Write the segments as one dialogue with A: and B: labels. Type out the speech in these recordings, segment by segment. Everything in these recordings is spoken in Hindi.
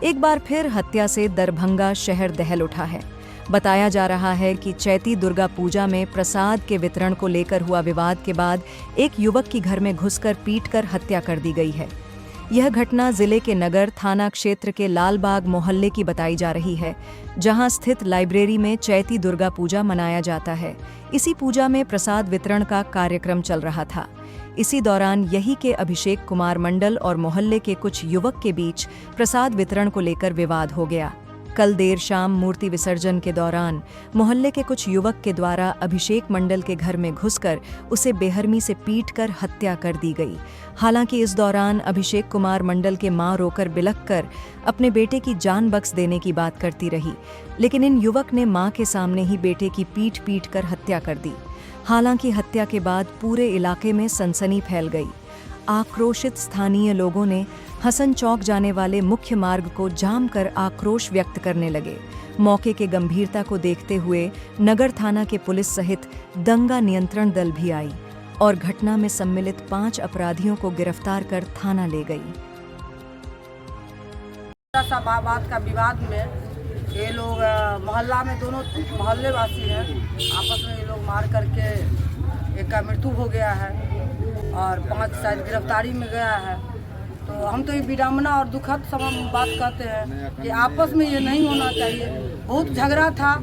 A: एक बार फिर हत्या से दरभंगा शहर दहल उठा है। बताया जा रहा है कि चैती दुर्गा पूजा में प्रसाद के वितरण को लेकर हुआ विवाद के बाद एक युवक की घर में घुसकर पीटकर हत्या कर दी गई है। यह घटना जिले के नगर थाना क्षेत्र के लालबाग मोहल्ले की बताई जा रही है, जहां स्थित लाइब्रेरी में चैती दुर्गा पूजा मनाया जाता है। इसी पूजा में प्रसाद वितरण का कार्यक्रम चल रहा था। इसी दौरान यही के अभिषेक कुमार मंडल और मोहल्ले के कुछ युवक के बीच प्रसाद वितरण को लेकर विवाद हो गया। कल देर शाम मूर्ति विसर्जन के दौरान मोहल्ले के कुछ युवक के द्वारा अभिषेक मंडल के घर में घुसकर उसे बेरहमी से पीटकर हत्या कर दी गई। हालांकि इस दौरान अभिषेक कुमार मंडल के मां रोकर बिलख कर अपने बेटे की जान बख्श देने की बात करती रही, लेकिन इन युवक ने मां के सामने ही बेटे की पीट कर हत्या कर दी। हालांकि हत्या के बाद पूरे इलाके में सनसनी फैल गई। आक्रोशित स्थानीय लोगों ने हसन चौक जाने वाले मुख्य मार्ग को जाम कर आक्रोश व्यक्त करने लगे। मौके के गंभीरता को देखते हुए नगर थाना के पुलिस सहित दंगा नियंत्रण दल भी आई और घटना में सम्मिलित 5 अपराधियों को गिरफ्तार कर थाना ले गई।
B: बात का विवाद में ये लोग मोहल्ला में दोनों मोहल्ले वासी हैं, आपस में ये लोग मार करके एक का मृत्यु हो गया है और 5 शायद गिरफ्तारी में गया है। तो हम तो ये विडम्बना और दुखद बात कहते हैं कि आपस में ये नहीं होना चाहिए। बहुत झगड़ा था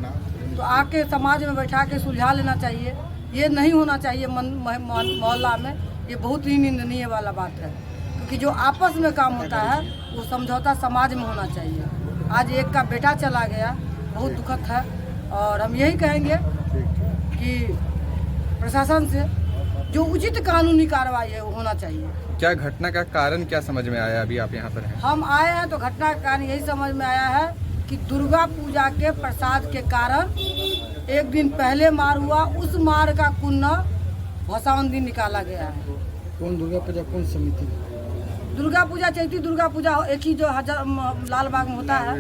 B: तो आके समाज में बैठा के सुलझा लेना चाहिए, ये नहीं होना चाहिए मोहल्ला में। ये बहुत ही निंदनीय वाला बात है, क्योंकि जो आपस में काम होता है वो समझौता समाज में होना चाहिए। आज एक का बेटा चला गया, बहुत दुखद है और हम यही कहेंगे कि प्रशासन से जो उचित कानूनी कार्रवाई है वो होना चाहिए।
C: क्या घटना का कारण क्या समझ में आया? अभी आप यहाँ पर हैं।
B: हम आए हैं तो घटना का कारण यही समझ में आया है कि दुर्गा पूजा के प्रसाद के कारण एक दिन पहले मार हुआ, उस मार का पुण्य भसावन दिन निकाला गया है।
D: कौन दुर्गा पूजा, कौन समिति?
B: दुर्गा पूजा चैती दुर्गा पूजा एक ही जो लालबाग में होता है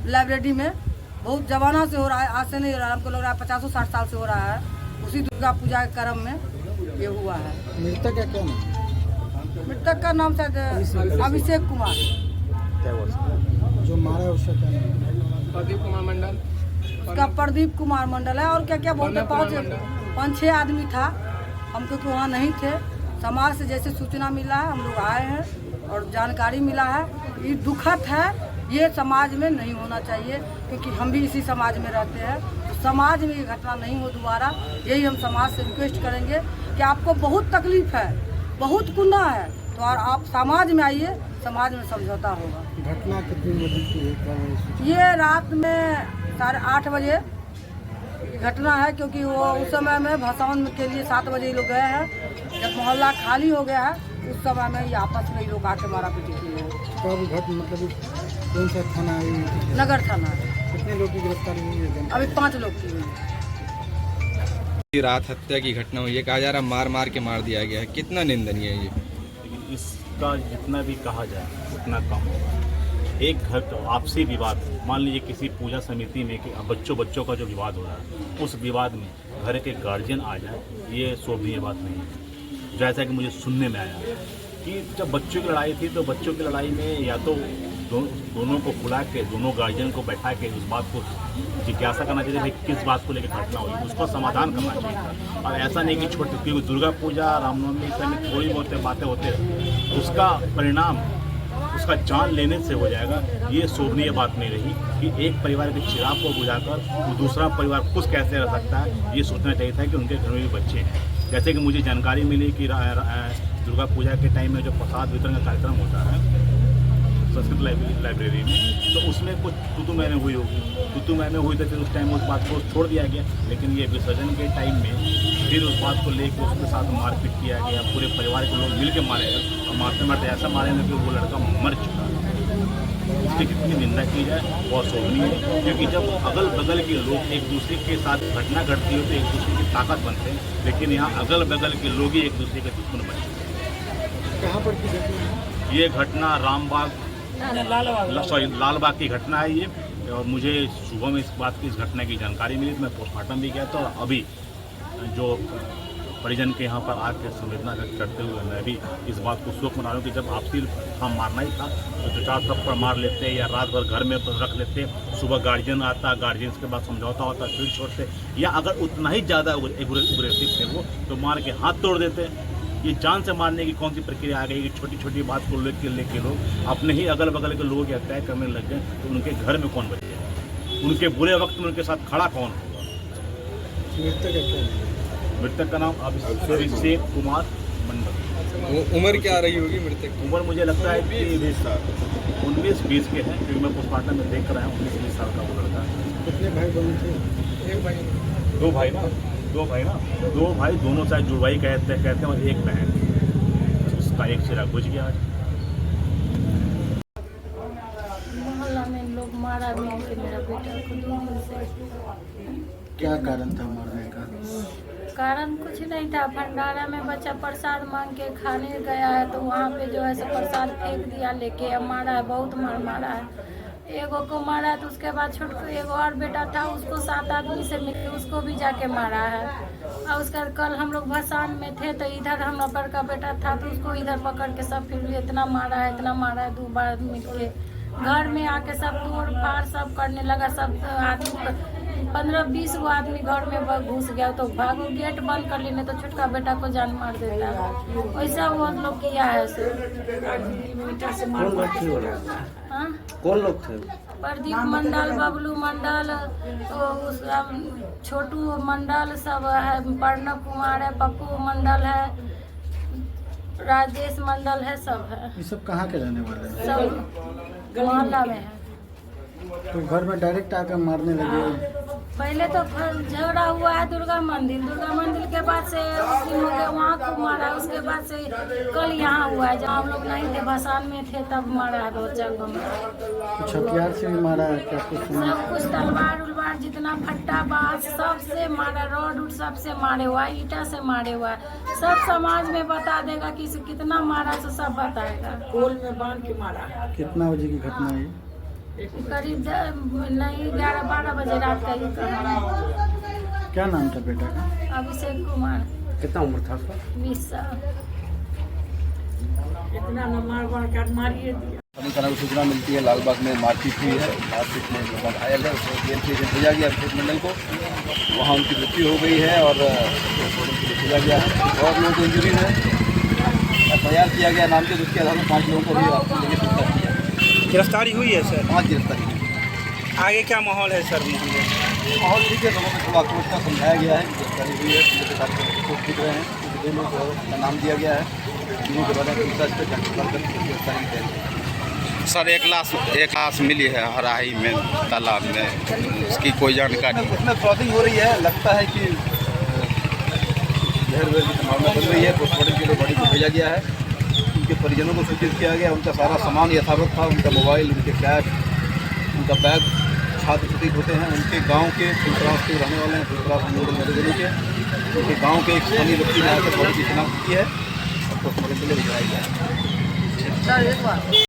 B: लाइब्रेरी में, बहुत जमाना से हो रहा है, आज से नहीं हो रहा है, हमको लग रहा है 50-60 साल से हो रहा है। उसी दुर्गा पूजा के क्रम में ये हुआ है।
D: मृतक का क्या नाम?
B: मृतक का नाम शायद अभिषेक कुमार।
D: जो मारा है उसका क्या नाम?
C: प्रदीप कुमार मंडल।
B: उसका प्रदीप कुमार मंडल है। और क्या क्या बोलते, 5-6 आदमी था। हम तो वहाँ नहीं थे। समाज से जैसे सूचना मिला है हम लोग आए हैं और जानकारी मिला है। ये दुखद है, ये समाज में नहीं होना चाहिए, क्योंकि हम भी इसी समाज में रहते हैं। तो समाज में ये घटना नहीं हो दोबारा, यही हम समाज से रिक्वेस्ट करेंगे कि आपको बहुत तकलीफ है, बहुत गुनाह है, तो और आप समाज में आइए, समाज में समझौता होगा।
D: घटना कितने बजे की है?
B: ये रात में 8:30 बजे घटना है, क्योंकि वो उस समय में भसावन के लिए 7 बजे ये लोग गए हैं। जब मोहल्ला खाली हो गया है उस समय में ये आपस में ये लोग आके मारा पीटी किए हैं।
D: कब मतलब कौन सा थाना है?
B: नगर थाना।
D: कितने लोग की गिरफ्तारी हुई है?
B: अभी 5 लोग की हुई है।
C: रात हत्या की घटना हुई है, कहा जा रहा मार मार के मार दिया गया है, कितना निंदनीय है ये?
E: इसका जितना भी कहा जाए उतना कम होगा। एक घर तो आपसी विवाद, मान लीजिए किसी पूजा समिति में कि बच्चों का जो विवाद हो रहा है, उस विवाद में घर के गार्जियन आ जाए, ये शोभनीय बात नहीं है। जैसा कि मुझे सुनने में आया कि जब बच्चों की लड़ाई थी तो बच्चों की लड़ाई में या तो दोनों को बुला के, दोनों गार्जियन को बैठा के उस बात को जिज्ञासा करना चाहिए कि किस बात को लेकर घटना हुई, उसको समाधान करना चाहिए। और ऐसा नहीं कि छोटी, क्योंकि दुर्गा पूजा, रामनवमी में थोड़ी बहुत बातें होते हैं, उसका परिणाम उसका जान लेने से हो जाएगा। ये शोभनीय बात नहीं रही कि एक परिवार के चिराग को बुझाकर वो दूसरा परिवार खुश कैसे रह सकता है। ये सोचना चाहिए था कि उनके घर में भी बच्चे हैं। जैसे कि मुझे जानकारी मिली कि दुर्गा पूजा के टाइम में जो प्रसाद वितरण का कार्यक्रम होता है संस्कृत लाइब्रेरी में, तो उसमें कुछ तू मैंने हुई होगी, तू मैंने हुई तो फिर उस टाइम उस बात को छोड़ दिया गया। लेकिन ये विसर्जन के टाइम में फिर उस बात को लेकर उसके साथ मारपीट किया गया, पूरे परिवार के लोग मिल के मारे गए और मारते मारते ऐसा मारे ना कि वो लड़का मर चुका है। उसकी जितनी निंदा की जाए बहुत शोभनीय है, क्योंकि जब अगल बगल के लोग एक दूसरे के साथ घटना घटती हो तो एक दूसरे की ताकत बनते हैं, लेकिन यहाँ अगल बगल के लोग ही एक दूसरे के दुश्मन बन चुके हैं।
D: कहाँ पर की घटना?
E: ये घटना रामबाग, लालबाग की घटना है ये। और मुझे सुबह में इस घटना की जानकारी मिली तो मैं पोस्टमार्टम भी गया। तो अभी जो परिजन के यहाँ पर आके संवेदना व्यक्त करते हुए मैं भी इस बात को शोक मना रहा हूँ कि जब आपसी हम मारना ही था तो दो चार थप्पड़ मार लेते या रात भर घर में रख लेते, सुबह गार्जियन आता, गार्जियन के बाद समझौता होता, फिर छोड़ते, या अगर उतना ही ज़्यादा एग्रेसिव थे वो तो मार के हाथ तोड़ देते। ये जान से मारने की कौन सी प्रक्रिया आ गई कि छोटी छोटी बात को लेके लोग अपने ही अगल बगल के लोगों की हत्या करने लग गए, तो उनके घर में कौन बचे, उनके बुरे वक्त में उनके साथ खड़ा कौन होगा। मृतक का नाम अभिषेक कुमार मंडल।
C: उम्र क्या रही होगी मृतक?
E: उम्र मुझे लगता है कि 19-20 के हैं, क्योंकि मैं पोस्टमार्टम में देख रहा हूँ 19-20 साल का वो लड़का है।
D: कितने भाई बहन थे? एक भाई,
E: दो भाई दोनों शायद जुड़वाई कहते हैं और एक बहन, उसका एक सिरा बुझ गया।
F: मोहल्ला में लोग मारा भी है मेरा बेटा को 2 दिन से।
D: क्या कारण था मारने का?
F: कारण कुछ नहीं था, भंडारा में बच्चा प्रसाद मांग के खाने गया है तो वहाँ पे जो है सो प्रसाद फेंक दिया लेके, मारा है, बहुत मारा है। एगो को मारा तो उसके बाद छोटको एगो और बेटा था, उसको 7 आदमी से मिलके उसको भी जाके मारा है। और उसका कल हम लोग भसान में थे तो इधर हमारा बड़का बेटा था तो उसको इधर पकड़ के सब फिर इतना मारा है 2 बार मिलके। घर में आके सब तोड़ फाड़ सब करने लगा, सब आदमी 15-20 गो आदमी घर में घुस गया तो भागो, गेट बंद कर लेने तो छोटका बेटा को जान मार देता है। वैसा वो लोग किया है हाँ?
D: कौन लोग थे?
F: प्रदीप मंडल, बबलू मंडल, तो छोटू मंडल सब है, प्रणव कुमार है, पप्पू मंडल है, राजेश मंडल है, सब है।
D: ये सब कहाँ के रहने वाले हैं?
F: सब मोहल्ला में है।
D: तो घर में डायरेक्ट आकर मारने लगे?
F: पहले तो झगड़ा हुआ है दुर्गा मंदिर के बाद से उस दिन हो गया वहाँ को मारा, उसके बाद से कल यहाँ हुआ है जहाँ हम लोग नहीं थे, भसान में थे तब मारा है बच्चा को।
D: कुछ हथियार से भी मारा है क्या?
F: सब कुछ तलवार उलवार जितना फट्टा बाज सबसे मारा, रॉड उड सबसे मारे हुआ है, ईटा से मारे हुआ है। सब समाज में बता देगा कि इसे कितना मारा तो सब बताएगा। कोल में बांध के मारा।
D: कितना बजे की घटना है?
F: करीब 11-12 बजे रात का ही कहानी।
D: क्या नाम था बेटा का?
F: अभिषेक कुमार।
D: कितना उम्र था उसका?
F: 20 साल। इतना न मारिए दिया।
G: हमें थाना को सूचना मिलती है लालबाग में मारपीट हुई है, मारपीट में लोग घायल है, उसको जेल से भेजा गया अभिषेक मंडल को, वहाँ उनकी मृत्यु हो गई है और भेजा गया है। और लोगों को इंजरी है, FIR किया गया नाम के, जिसके आधार पर 5 लोगों को भी गिरफ्तार किया।
D: गिरफ्तारी हुई है सर?
G: 5 गिरफ्तारी हुई।
D: आगे क्या माहौल है सर?
G: माहौल ठीक है, लोगों को थोड़ा आक्रोश का समझाया गया है, गिरफ्तारी हुई है, पुलिस अधिकारी को दिख रहे हैं, 2 लोग का नाम दिया गया है, तीनों के बाद पूछताछ पर जांच कर गिरफ्तारी की जाएगी।
H: सर एक लाश मिली है हराही में तालाब में, उसकी कोई जानकारी?
G: उसमें क्रॉसिंग हो रही है, लगता है कि जहर वहर की संभावना बन रही है। पोस्टमार्टम के लिए बॉडी को भेजा गया है, उनके परिजनों को सूचित किया गया। उनका सारा सामान यथावत था, उनका मोबाइल, उनके कैश, उनका बैग छात्र प्रतीत होते हैं। उनके गांव के फुलपरास के रहने वाले हैं, फुलपरास मंडल मध्य जिले के। उनके गांव के एक स्थानीय व्यक्ति ने आकर बॉडी की शिनाख्त की है और पोस्टमार्टम के लिए भिजवाई गया है।